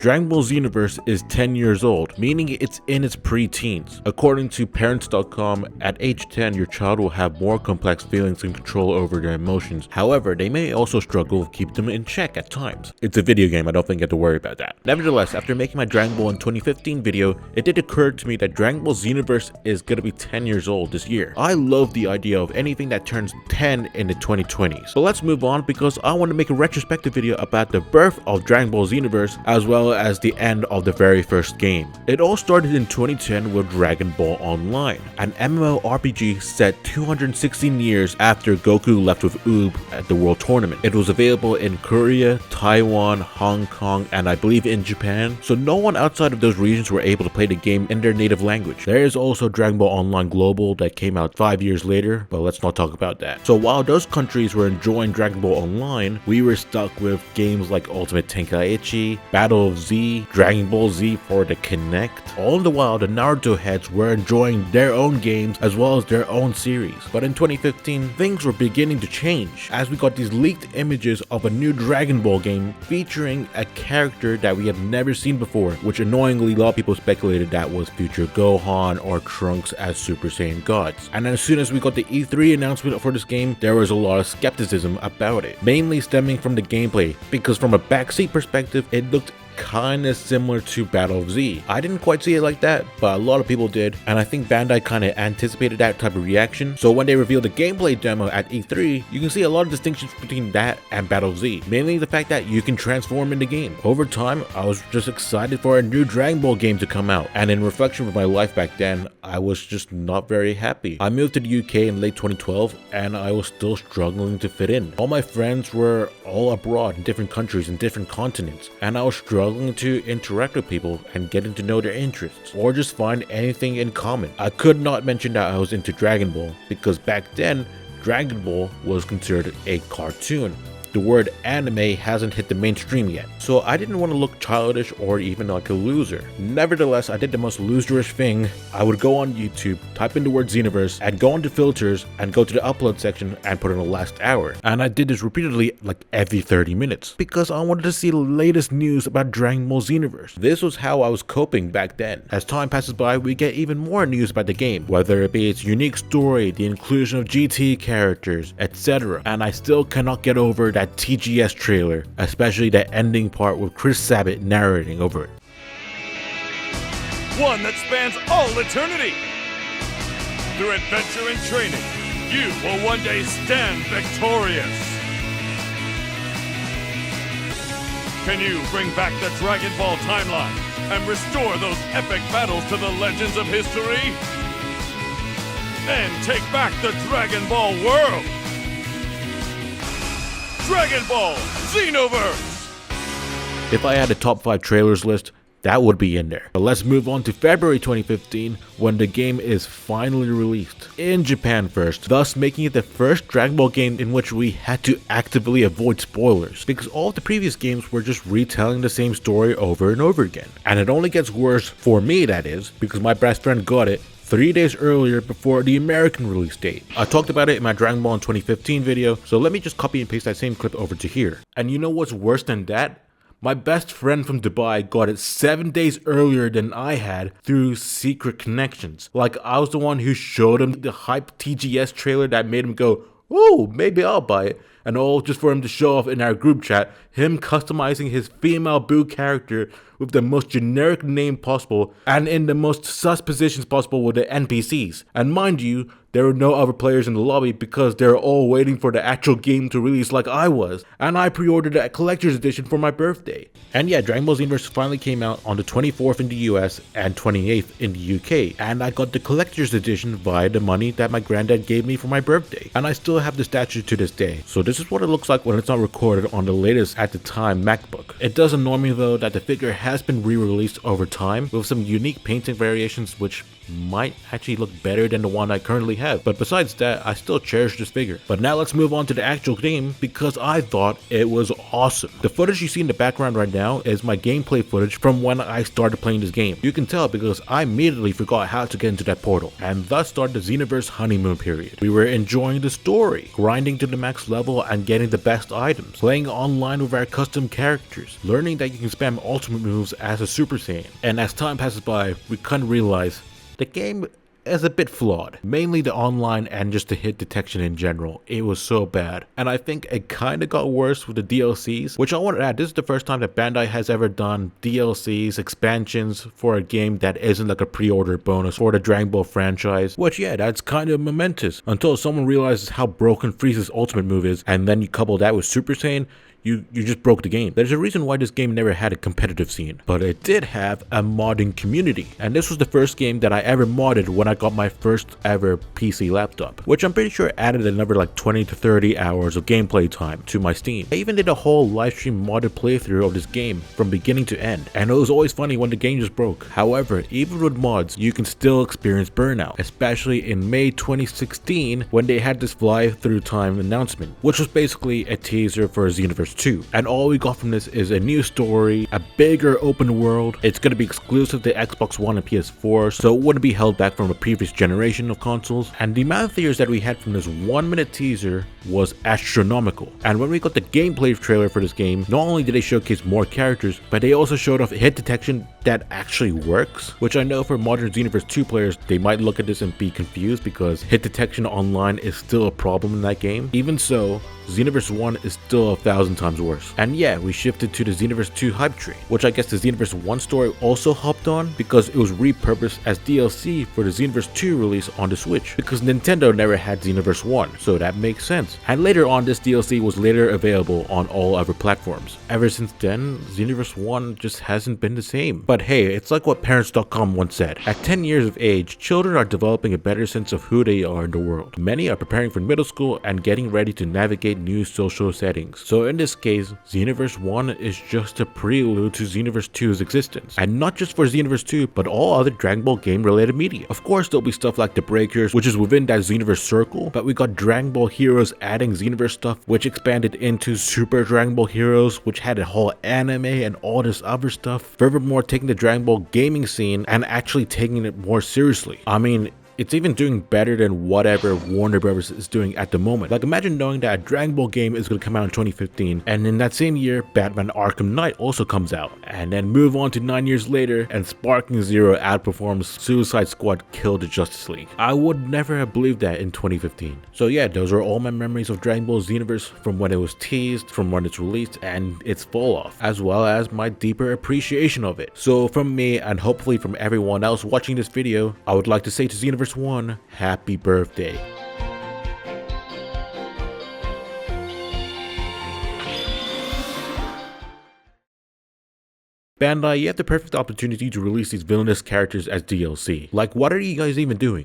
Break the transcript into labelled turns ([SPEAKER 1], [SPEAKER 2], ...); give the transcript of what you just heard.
[SPEAKER 1] Dragon Ball XenoVerse is 10 years old, meaning it's in its pre-teens. According to parents.com, at age 10, your child will have more complex feelings and control over their emotions. However, they may also struggle to keep them in check at times. It's a video game, I don't think you have to worry about that. Nevertheless, after making my Dragon Ball in 2015 video, it did occur to me that Dragon Ball XenoVerse is gonna be 10 years old this year. I love the idea of anything that turns 10 in the 2020s. But let's move on because I want to make a retrospective video about the birth of Dragon Ball XenoVerse as well as the end of the very first game. It all started in 2010 with Dragon Ball Online, an MMORPG set 216 years after Goku left with Oob at the World Tournament. It was available in Korea, Taiwan, Hong Kong, and I believe in Japan, so no one outside of those regions were able to play the game in their native language. There is also Dragon Ball Online Global that came out 5 years later, but let's not talk about that. So while those countries were enjoying Dragon Ball Online, we were stuck with games like Ultimate Tenkaichi, Battle of Z, Dragon Ball Z for the Kinect. All the while, the Naruto heads were enjoying their own games as well as their own series. But in 2015, things were beginning to change as we got these leaked images of a new Dragon Ball game featuring a character that we have never seen before, which annoyingly a lot of people speculated that was future Gohan or Trunks as Super Saiyan gods. And as soon as we got the E3 announcement for this game, there was a lot of skepticism about it, mainly stemming from the gameplay, because from a backseat perspective, it looked kinda similar to Battle of Z. I didn't quite see it like that, but a lot of people did, and I think Bandai kinda anticipated that type of reaction. So when they revealed the gameplay demo at E3, you can see a lot of distinctions between that and Battle of Z, mainly the fact that you can transform in the game. Over time, I was just excited for a new Dragon Ball game to come out, and in reflection of my life back then, I was just not very happy. I moved to the UK in late 2012, and I was still struggling to fit in. All my friends were all abroad in different countries and different continents, and I was struggling to interact with people and getting to know their interests, or just find anything in common. I could not mention that I was into Dragon Ball, because back then, Dragon Ball was considered a cartoon. The word anime hasn't hit the mainstream yet, so I didn't want to look childish or even like a loser. Nevertheless, I did the most loserish thing. I would go on YouTube, type in the word XenoVerse, and go into filters and go to the upload section and put in the last hour. And I did this repeatedly like every 30 minutes because I wanted to see the latest news about Dragon Ball XenoVerse. This was how I was coping back then. As time passes by, we get even more news about the game, whether it be its unique story, the inclusion of GT characters, etc. And I still cannot get over that TGS trailer, especially the ending part with Chris Sabat narrating over it.
[SPEAKER 2] One that spans all eternity. Through adventure and training, you will one day stand victorious. Can you bring back the Dragon Ball timeline and restore those epic battles to the legends of history? Then take back the Dragon Ball world. Dragon Ball XenoVerse!
[SPEAKER 1] If I had a top 5 trailers list, that would be in there. But let's move on to February 2015 when the game is finally released. In Japan first, thus making it the first Dragon Ball game in which we had to actively avoid spoilers, because all of the previous games were just retelling the same story over and over again. And it only gets worse for me, that is, because my best friend got it 3 days earlier before the American release date. I talked about it in my Dragon Ball in 2015 video, so let me just copy and paste that same clip over to here. And you know what's worse than that? My best friend from Dubai got it 7 days earlier than I had through secret connections. Like I was the one who showed him the hype TGS trailer that made him go, "Oh, maybe I'll buy it." And all just for him to show off in our group chat, him customizing his female Boo character with the most generic name possible and in the most sus positions possible with the NPCs. And mind you, there were no other players in the lobby because they were all waiting for the actual game to release like I was. And I pre-ordered a collector's edition for my birthday. And yeah, Dragon Ball XenoVerse finally came out on the 24th in the US and 28th in the UK. And I got the collector's edition via the money that my granddad gave me for my birthday. And I still have the statue to this day. So this is what it looks like when it's not recorded on the latest at the time MacBook. It does annoy me though that the figure has been re-released over time with some unique painting variations which might actually look better than the one I currently have, but besides that, I still cherish this figure. But now let's move on to the actual game because I thought it was awesome. The footage you see in the background right now is my gameplay footage from when I started playing this game. You can tell because I immediately forgot how to get into that portal, and thus started the XenoVerse honeymoon period. We were enjoying the story, grinding to the max level level and getting the best items, playing online with our custom characters, learning that you can spam ultimate moves as a Super Saiyan. And as time passes by, we kind of realize the game is a bit flawed, mainly the online and just the hit detection in general. It was so bad, and I think it kind of got worse with the DLCs, which I want to add, this is the first time that Bandai has ever done DLCs, expansions for a game that isn't like a pre-order bonus for the Dragon Ball franchise, which yeah, that's kind of momentous until someone realizes how broken Frieza's ultimate move is, and then you couple that with Super Saiyan. You just broke the game. There's a reason why this game never had a competitive scene, but it did have a modding community. And this was the first game that I ever modded when I got my first ever PC laptop, which I'm pretty sure added another like 20 to 30 hours of gameplay time to my Steam. I even did a whole livestream modded playthrough of this game from beginning to end, and it was always funny when the game just broke. However, even with mods, you can still experience burnout, especially in May 2016 when they had this fly through time announcement, which was basically a teaser for XenoVerse 2, and all we got from this is a new story, a bigger open world. It's going to be exclusive to Xbox One and PS4, so it wouldn't be held back from a previous generation of consoles, and the amount of theories that we had from this 1-minute teaser was astronomical. And when we got the gameplay trailer for this game, not only did they showcase more characters, but they also showed off hit detection that actually works, which I know for modern XenoVerse 2 players, they might look at this and be confused because hit detection online is still a problem in that game. Even so, XenoVerse 1 is still 1,000 times worse. And yeah, we shifted to the XenoVerse 2 hype train, which I guess the XenoVerse 1 story also hopped on because it was repurposed as DLC for the XenoVerse 2 release on the Switch, because Nintendo never had XenoVerse 1, so that makes sense. And later on, this DLC was later available on all other platforms. Ever since then, XenoVerse 1 just hasn't been the same. But hey, it's like what Parents.com once said. At 10 years of age, children are developing a better sense of who they are in the world. Many are preparing for middle school and getting ready to navigate new social settings. So in this case, XenoVerse 1 is just a prelude to XenoVerse 2's existence. And not just for XenoVerse 2, but all other Dragon Ball game related media. Of course, there'll be stuff like the Breakers, which is within that XenoVerse circle, but we got Dragon Ball Heroes adding XenoVerse stuff, which expanded into Super Dragon Ball Heroes, which had a whole anime and all this other stuff. Furthermore, taking the Dragon Ball gaming scene and actually taking it more seriously. I mean, it's even doing better than whatever Warner Bros. Is doing at the moment. Like, imagine knowing that a Dragon Ball game is going to come out in 2015, and in that same year, Batman Arkham Knight also comes out, and then move on to 9 years later, and Sparking Zero outperforms Suicide Squad Kill the Justice League. I would never have believed that in 2015. So yeah, those are all my memories of Dragon Ball Xenoverse from when it was teased, from when it's released, and its fall off, as well as my deeper appreciation of it. So from me, and hopefully from everyone else watching this video, I would like to say to Xenoverse 1, happy birthday. Bandai, you have the perfect opportunity to release these villainous characters as DLC. Like, what are you guys even doing?